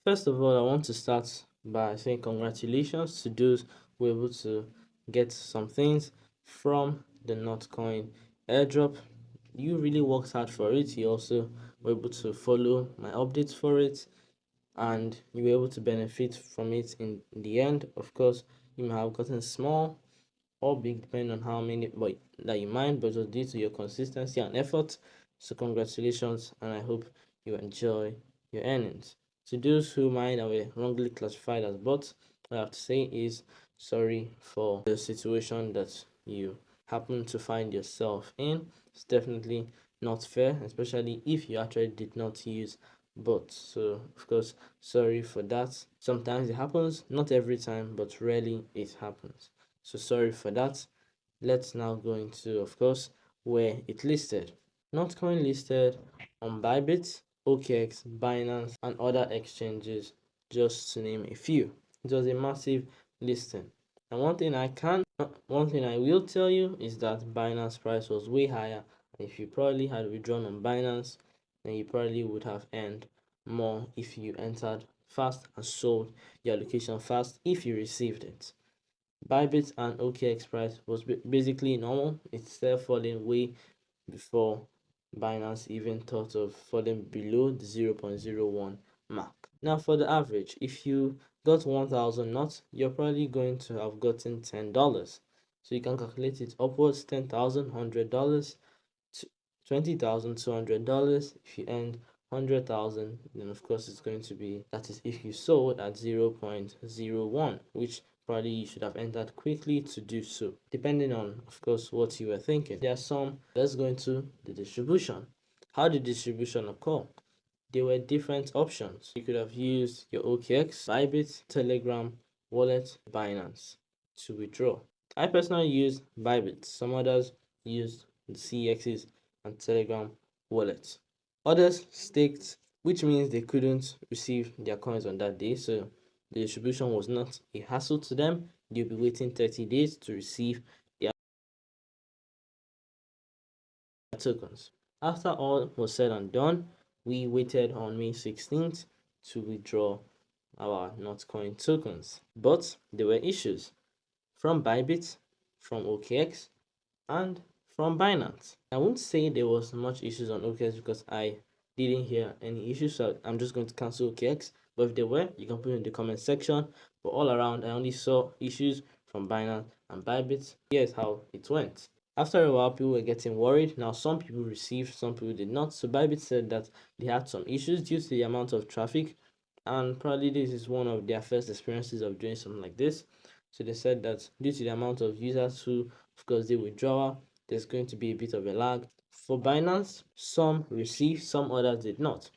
First of all, I want to start by saying congratulations to those who were able to get some things from the Notcoin Airdrop. You really worked hard for it. You also were able to follow my updates for it, and you were able to benefit from it in the end. Of course, you may have gotten small or big depending on how many but that you mind, but it was due to your consistency and effort. So congratulations, and I hope you enjoy your earnings. To those who might have were wrongly classified as bots, what I have to say is sorry for the situation that you happen to find yourself in. It's definitely not fair, especially if you actually did not use bots. So of course, sorry for that. Sometimes it happens, not every time, but rarely it happens. So sorry for that. Let's now go into, of course, where it listed. Notcoin listed on Bybit, OKX, Binance, and other exchanges, just to name a few. It was a massive listing. And one thing I will tell you is that Binance price was way higher. And if you probably had withdrawn on Binance, then you probably would have earned more if you entered fast and sold your allocation fast if you received it. Bybit and OKX price was basically normal. It's still falling way before Binance even thought of falling below the 0.01 mark. Now for the average, if you got 1000 knots, you're probably going to have gotten $10. So you can calculate it upwards, $10,000, $100, $20,200. If you earned 100,000, then of course it's going to be, that is if you sold at 0.01, which probably you should have entered quickly to do so, depending on, of course, what you were thinking. There are some. Let's go into the distribution. How did distribution occur? There were different options. You could have used your OKX, Bybit, Telegram, Wallet, Binance to withdraw. I personally used Bybit. Some others used the CEXs and Telegram Wallet. Others staked, which means they couldn't receive their coins on that day, so the distribution was not a hassle to them. They'll be waiting 30 days to receive their tokens. After all was said and done, we waited on May 16th to withdraw our Notcoin tokens. But there were issues from Bybit, from OKX, and from Binance. I won't say there was much issues on OKX because I didn't hear any issues, so I'm just going to cancel OKX. But if there were, you can put it in the comment section. But all around, I only saw issues from Binance and Bybit. Here's how it went. After a while, people were getting worried. Now, some people received, some people did not. So Bybit said that they had some issues due to the amount of traffic, and probably this is one of their first experiences of doing something like this. So they said that due to the amount of users who, of course, did withdrawal, there's going to be a bit of a lag. For Binance, some received, some others did not.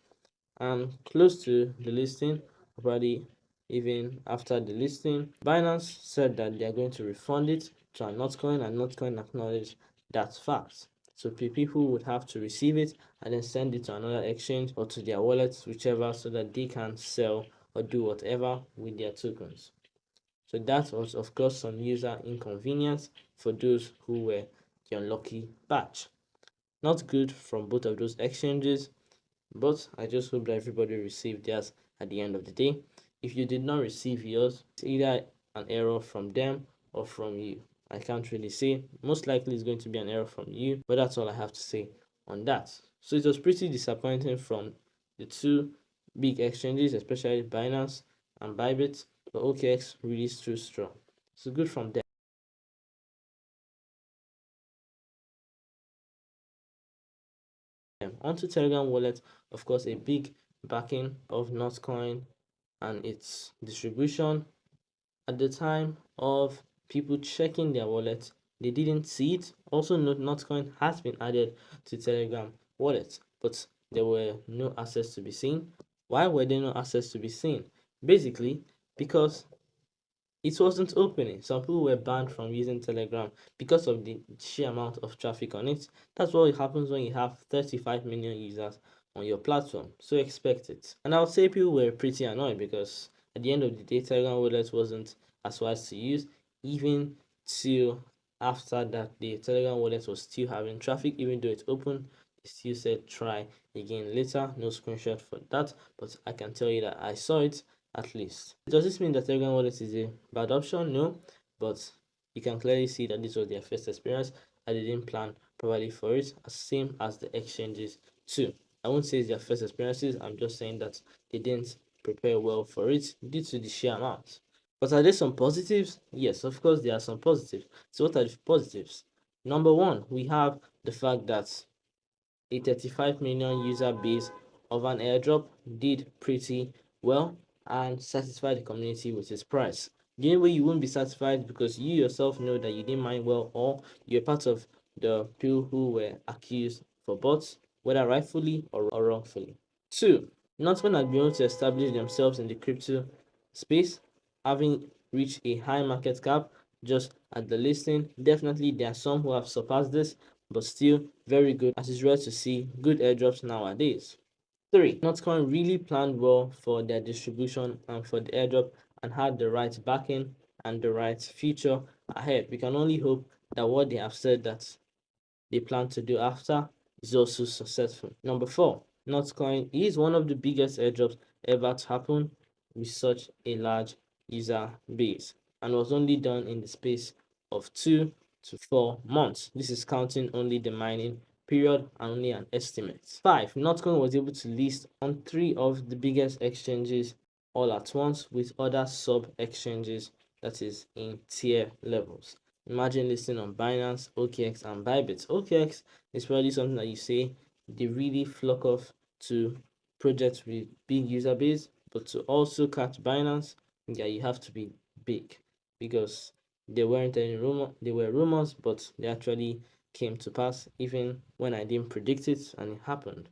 And close to the listing, probably even after the listing, Binance said that they are going to refund it to Notcoin, and Notcoin acknowledged that fact. So people would have to receive it and then send it to another exchange or to their wallets, whichever, so that they can sell or do whatever with their tokens. So that was, of course, some user inconvenience for those who were the unlucky batch. Not good from both of those exchanges, but I just hope that everybody received theirs at the end of the day. If you did not receive yours, it's either an error from them or from you. I can't really say. Most likely it's going to be an error from you, but that's all I have to say on that. So it was pretty disappointing from the two big exchanges, especially Binance and Bybit, but OKX really stood strong. So good from them. Onto Telegram wallet, of course, a big backing of Notcoin and its distribution. At the time of people checking their wallet, they didn't see it. Also note, Notcoin has been added to Telegram wallet, but there were no assets to be seen. Why were there no assets to be seen? Basically, because it wasn't opening. Some people were banned from using Telegram because of the sheer amount of traffic on it. That's what happens when you have 35 million users on your platform. So expect it. And I would say people were pretty annoyed because at the end of the day, Telegram wallet wasn't as wise to use, even till after that the Telegram wallet was still having traffic, even though it's open. They still said try again later. No screenshot for that, but I can tell you that I saw it at least. Does this mean that Telegram wallet is a bad option? No, but you can clearly see that this was their first experience and they didn't plan properly for it, same as the exchanges too. I won't say it's their first experiences, I'm just saying that they didn't prepare well for it due to the sheer amount. But are there some positives? Yes, of course there are some positives. So what are the positives? Number one, we have the fact that a 35 million user base of an airdrop did pretty well and satisfied the community with its price. The only way you won't be satisfied because you yourself know that you didn't mine well, or you're part of the people who were accused for bots, whether rightfully or wrongfully. Two, Notcoin has been able to establish themselves in the crypto space, having reached a high market cap just at the listing. Definitely, there are some who have surpassed this, but still very good, as it's rare to see good airdrops nowadays. 3. Notcoin really planned well for their distribution and for the airdrop and had the right backing and the right future ahead. We can only hope that what they have said that they plan to do after is also successful. Number 4. Notcoin is one of the biggest airdrops ever to happen with such a large user base and was only done in the space of 2 to 4 months. This is counting only the mining period and only an estimate. 5. Notcoin was able to list on 3 of the biggest exchanges all at once with other sub exchanges, that is in tier levels. Imagine listing on Binance, OKX, and Bybit. OKX is probably something that you say they really flock off to projects with big user base, but to also catch Binance, yeah, you have to be big because there weren't any rumor. There were rumors, but they actually came to pass even when I didn't predict it, and it happened.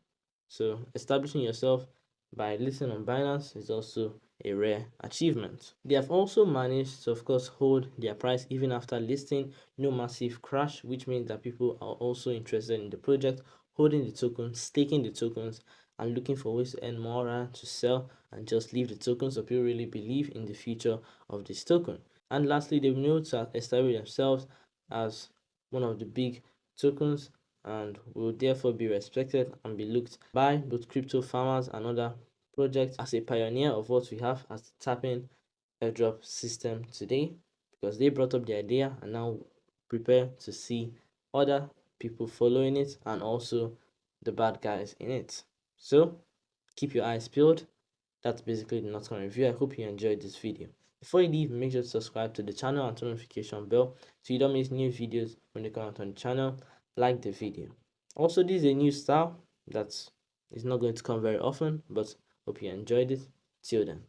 So establishing yourself by listing on Binance is also a rare achievement. They have also managed to, of course, hold their price even after listing. No massive crash, which means that people are also interested in the project, holding the tokens, staking the tokens, and looking for ways to earn more to sell and just leave the tokens, so people really believe in the future of this token. And lastly, they've been able to establish themselves as one of the big tokens and will therefore be respected and be looked by both crypto farmers and other projects as a pioneer of what we have as the tapping airdrop system today, because they brought up the idea and now prepare to see other people following it and also the bad guys in it. So keep your eyes peeled. That's basically the Notcoin review. I hope you enjoyed this video. Before you leave, make sure to subscribe to the channel and turn on the notification bell so you don't miss new videos when they come out on the channel. Like the video. Also, this is a new style that is not going to come very often, but hope you enjoyed it. Till then.